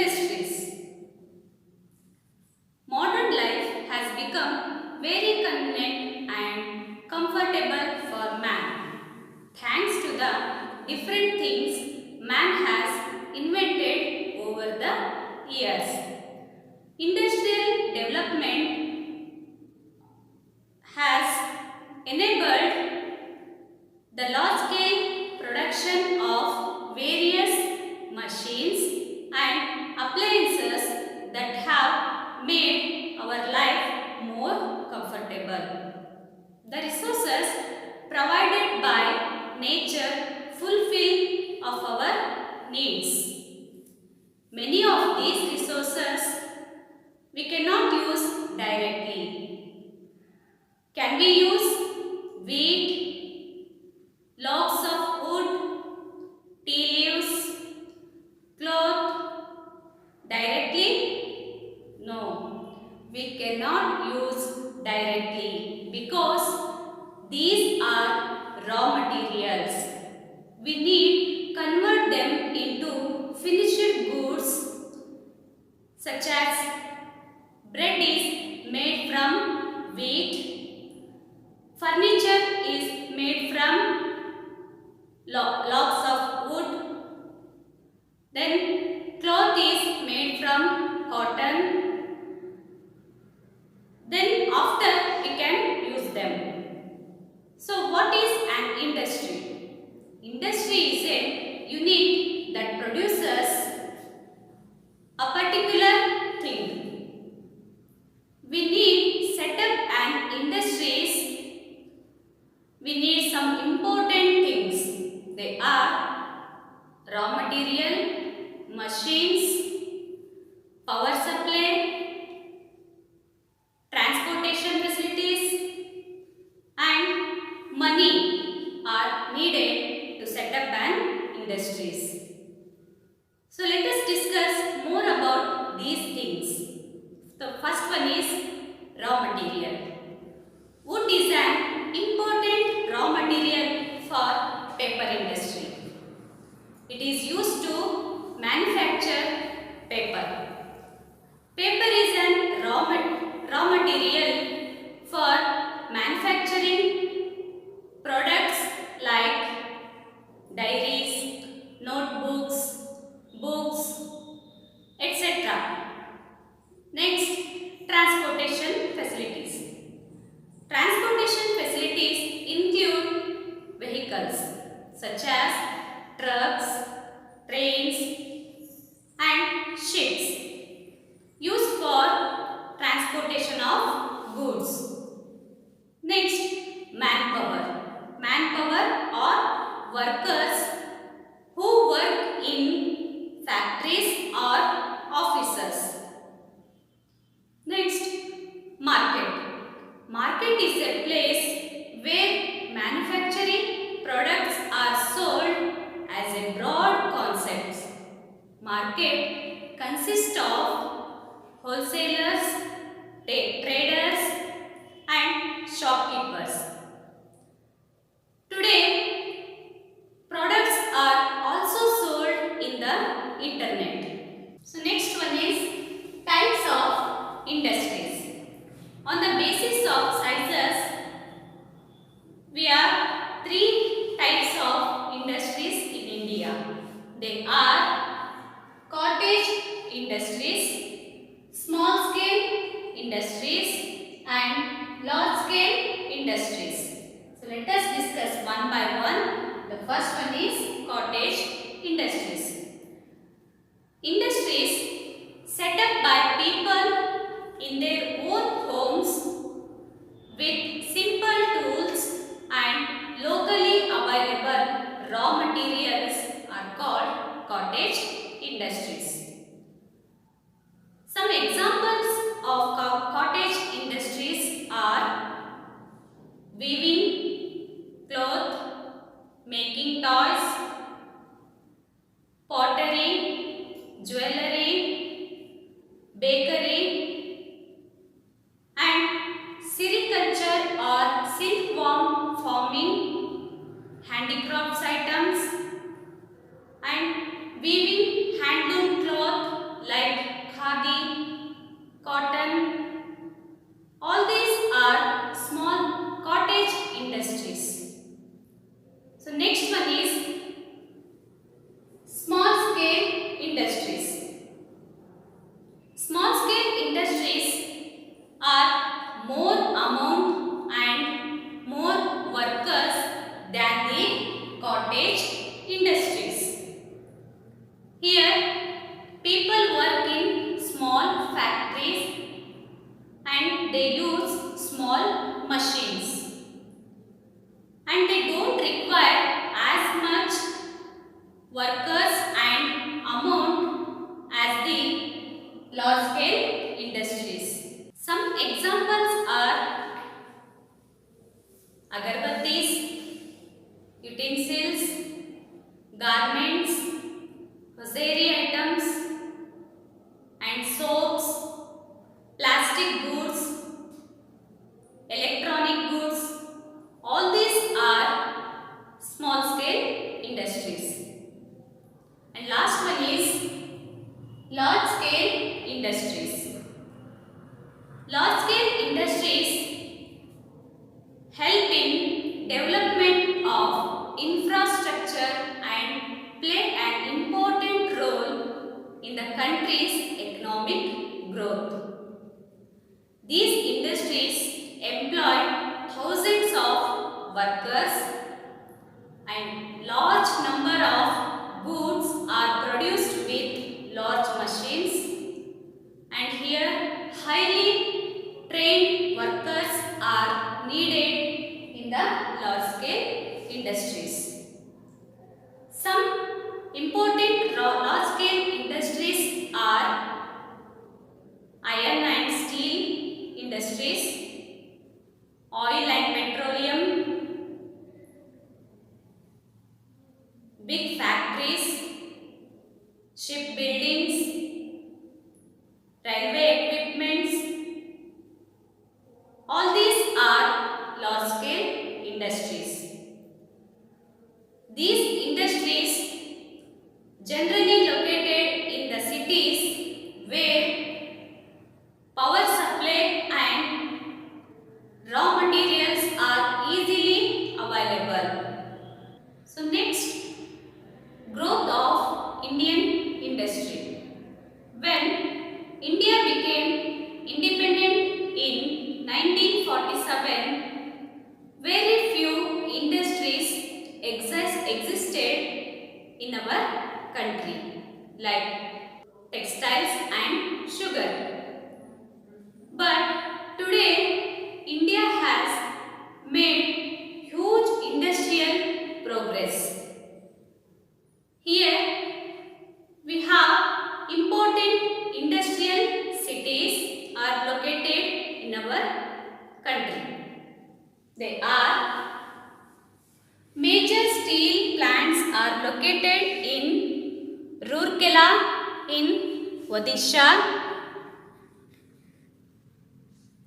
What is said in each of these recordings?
Industries. Modern life has become very convenient and comfortable for man. Thanks to the different things man has invented over the years. Industrial development has enabled the large-scale production of various machines and appliances that have made our life more comfortable. The resources provided by nature fulfill of our needs. Many of these resources we cannot use directly. Can we use wheat, logs of wood, tea leaves, cloth directly? No, we cannot use directly because these are raw materials. We need convert them into finished goods such as bread is made from wheat, furniture is made from logs of wood, then cloth is made from cotton, then after we can use them. So what is an industry? Industry is a unit that produces a particular thing. We need set up an industries. We need some important things. They are raw material, machines, power supply, transportation facilities, and money are needed to set up an industries. So let us discuss more about these things. The first one is raw material. Wood is an important raw material for paper industry. It is used to manufacture paper. Paper is an raw material for manufacturing products like diaries, notebooks, books, etc. Next, transportation facilities. Transportation facilities include vehicles such as trucks, trains, and ships used for transportation of goods. Next, manpower. Manpower or workers who work in factories or offices. Next, market. Market is a place where manufacturing products are sold as a broad concept. Market consists of wholesalers, traders, and shopkeepers. Today, products are also sold in the internet. So next one is types of industries. On the basis of sizes, we have three types of industries in India. They are cottage industries, small scale industries, and large scale industries. So let us discuss one by one. The first one is cottage industries. Industries set up by people in their own homes with simple tools and locally available raw materials are called cottage industries. Some examples of cottage industries are weaving, cloth, making toys, pottery, jewellery, bakery, and sericulture or and they use small machines. And they don't require as much workers and amount as the large scale industries. Some examples are agarbattis, utensils, garments, hosiery items and soaps, plastic goods, electronic goods. All these are small scale industries. And last one is large scale industries. Large scale industries help in development of infrastructure and play an important role in the country's economic growth. These industries employ thousands of workers and large number of goods are produced with large machines, and here highly trained workers are needed in the large scale industries. Some important large scale industries are iron and steel industries, oil and petroleum, big factories, shipbuildings, railway equipments. All these are large scale industries. These industries generally located in the cities where power supply and raw materials are easily available. So next, growth of Indian industry. When India became independent in 1947, very few industries existed in our country, like textiles and sugar. But today, India has made huge industrial progress. Here we have important industrial cities are located in our country. They are major steel plants are located in Rourkela in Odisha,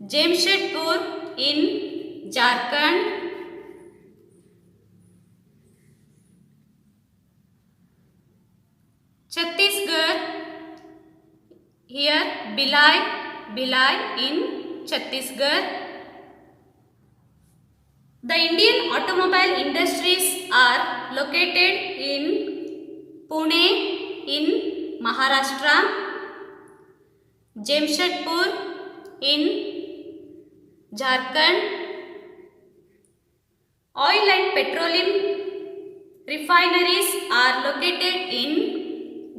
Jamshedpur in Jharkhand, Chhattisgarh, here Bhilai in Chhattisgarh. The Indian automobile industries are located in Pune in Maharashtra, Jamshedpur in Jharkhand. Oil and petroleum refineries are located in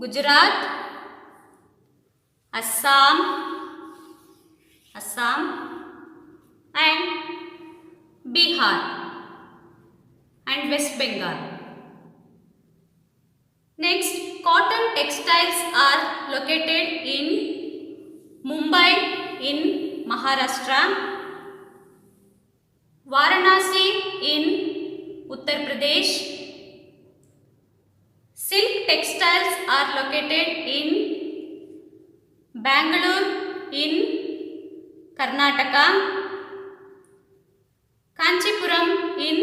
Gujarat, Assam and Bihar and West Bengal. Next, cotton textiles are located in Mumbai in Maharashtra, Varanasi in Uttar Pradesh. Silk textiles are located in Bangalore in Karnataka, Kanchipuram in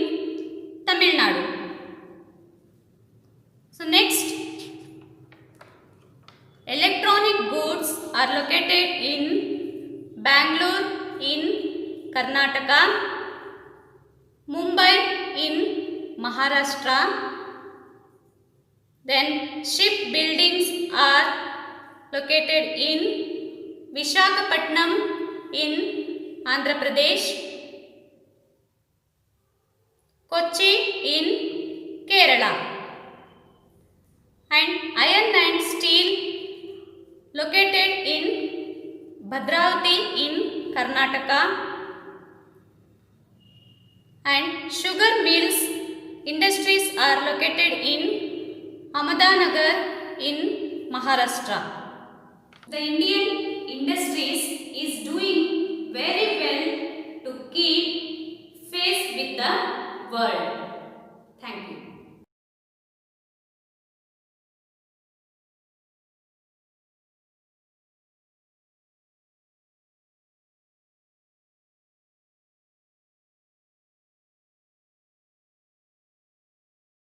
Tamil Nadu. So next, electronic goods are located in Bangalore in Karnataka, Mumbai in Maharashtra. Then shipbuildings are located in Visakhapatnam in Andhra Pradesh, Kochi in Kerala, and iron and steel located in Bhadravati in Karnataka, and sugar mills industries are located in Ahmednagar in Maharashtra. The Indian industries is doing very well to keep pace with the world.